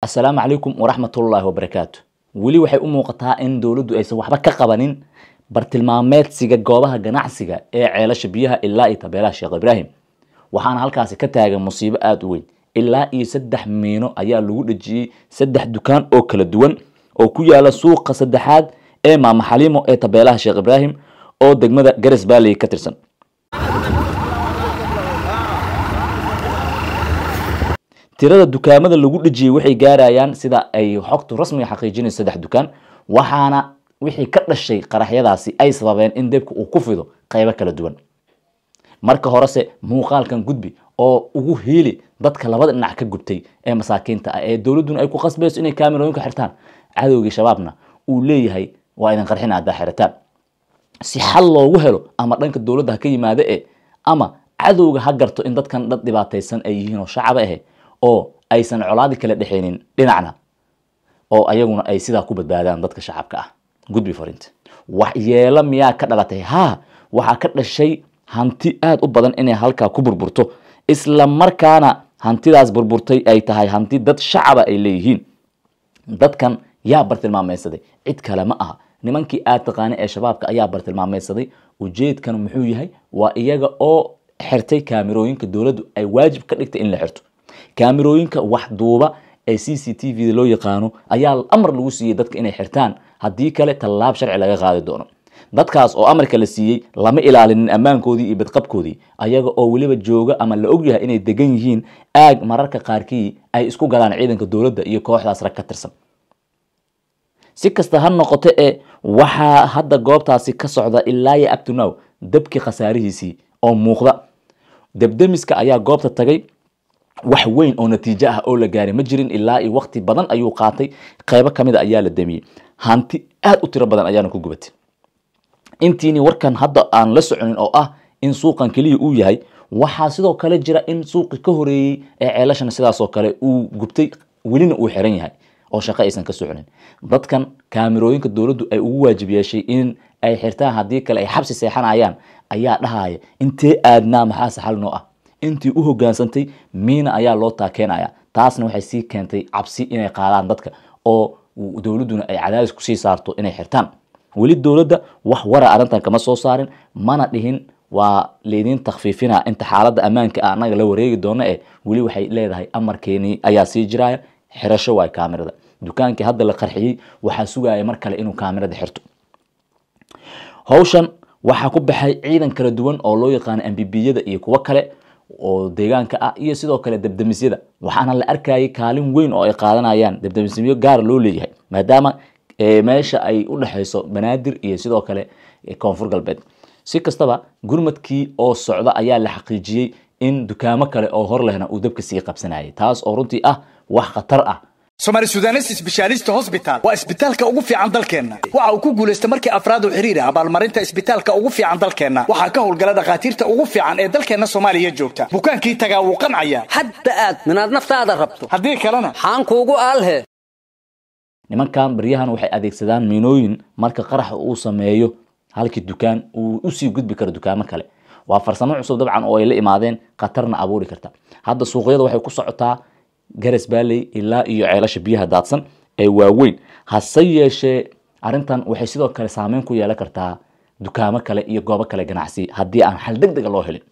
السلام عليكم ورحمة الله وبركاته. ولي waxay u muuqataa in dawladdu aysan waxba ka qabanin bartilmaameedsiga goobaha ganacsiga ee ceelasha biyaha ilaa tabeelaha Sheekh Ibrahim. waxaana halkaas ka taagan musiibo aad u weyn. ilaa 3 miino ayaa lagu dhajiyay 3 dukaan oo kala duwan oo ku yaala suuqa saddexaad ee Maama Xaliimo ee tabeelaha Sheekh Ibrahim oo degmada Garas Valley ka tirsan. tirada dukaamada lagu dhajiyay waxay gaarayaan sida ay xogtu rasmi xaqiijinayso 3 dukaan waxaana wixii ka dhashay qaraxyadaasi ay sababeen in debku uu ku fido qaybo kala duwan. marka horese muuqaalkan gudbi oo ugu heeli dadka labada dhinac ka gubtay ee masaakiinta ah ee dawladuna ay ku qasbayso inay kaamirooyinka xirtaan cadowgii shabaabna uu leeyahay waa idin qarxin aad xirataan si xal loogu helo ama dhanka dawladda ka yimaado ama cadowga ha garto in dadkan dad dhibaataysan ay yihiin oo shacab ah oo aysan colaadi kala dhaxeenin dhinacna oo ayaguna ay sida ku badbaadaan dadka shacabka ah. gudbi farinta wax yeela miyaa ka dhalatay waxa ka dhashay hanti aad u badan inay halka ku burburto isla markaana hantidaas burburtay ay tahay hanti dad shacab ay leeyihiin. dadkan yaa bartilmaameedsaday cid kale ma aha nimankii aad taqaan ee shabaabka ayaa bartilmaameedsaday. ujeedkan muxuu yahay waa iyaga oo xirtay kaamirooyinka dawladdu ay waajib ka dhigtay in la xirto. kaamirooyinka wax duuba ee CCTV loo yaqaano ayaa amar lagu siiyay dadka inay xirtaan hadii kale talaab sharci laga qaadi doono. dadkaas oo amarka la siiyay lama ilaalinin amaankoodii iyo badqabkoodii ayaga oo waliba jooga ama la og yahay inay degan yihiin aag mararka qaarkii ay isku galaan ciidanka dawladda iyo kooxdaas rag ka tirsan. si kasta ha noqoto waxa hadda goobtaasi ka socda ilaa up to now dabkii khasaarihiisii oo muuqda. dabdamiska ayaa goobta tagay wax weyn oo natiijo ah oo la gaaray ma jirin ilaa waqti badan ayuu qaatay qaybo kamid ah ayaa la damiyay hanti aad u tiro badan ayaana ku gubatay. intiini warkan hadda aan la soconin oo ah in suuqan kaliya uu yahay waxa sidoo kale jira in suuqi ka horeeyay ee ceelashana sidaas oo kale uu gubtay welina uu xiran yahay oo shaqo aysan ka soconin. dadkan kaamirooyinka dawladdu ay ugu waajib yeeshay in ay xirtaan hadii kale ay xabsi seexanayaan ayaa dhahaaya intee aadnaa maxaa saxal noo ah intii u hogaansantay miina ayaa loo taakeenaya. taasna waxay sii keentay cabsi inay qaadaan dadka oo dawladuna ay cadaadis ku sii saarto inay xirtaan. weli dawladda wax wara arintan kama soo saarin mana dhihin waa leedin takhfiifina inta xaaladda amaanka anaga la wareegi doono weli waxay leedahay amarkeeni ayaa sii jiraya xirasho way kaamirada. dukaankii hadda la qarxiyay waxa sugaya mar kale inuu kaamirada xirto. hawshan waxa ku baxay ciidan kala duwan oo loo yaqaan MBB-yada iyo kuwa kale oo deegaanka ah iyo sidoo kale dabdamisyada waxaana la arkayay kaalin weyn oo ay qaadanayaan dabdamisyo gaar loo leeyahay maadaama meesha ay u dhaxayso Banaadir iyo sidoo kale Koonfur Galbeed. si kastaba gurmadkii oo socda ayaa la xaqiijiyay in dukaamo kale oo hor lehna uu dabka sii qabsanayay taas oo runtii ah wax khatar ah. Somali Sudanese Specialist Hospital waa isbitaalka ugu fiican dalkeena. waxa uu ku guuleystay markii afraad u xiriir abaalmarinta isbitaalka ugu fiican dalkeena. waxa ka howlgala dhaqaatiirta ugu fiican ee dalkeena Soomaaliya joogta. bukaankii tagaa wuu qancaya hadda aad minaad naftaada rabto hadii kalena xaan kuugu aalhe. nimankan baryahan waxay adeegsadaan miinooyin marka qarax uu sameeyo halkii dukaan uu u sii gudbi karo dukaamo kale. waa farsamo cusub dabcan oo ay la imaadeen qatarna abuuri karta. hadda suuqyada waxay ku socotaa Garas Valley ilaa iyo ceelasha biyaha daadsan ee waaweyn. hase yeeshee arintan waxay sidoo kale saameyn ku yeelan kartaa dukaamo kale iyo goobo kale ganacsi haddii aan xal degdeg loo helin.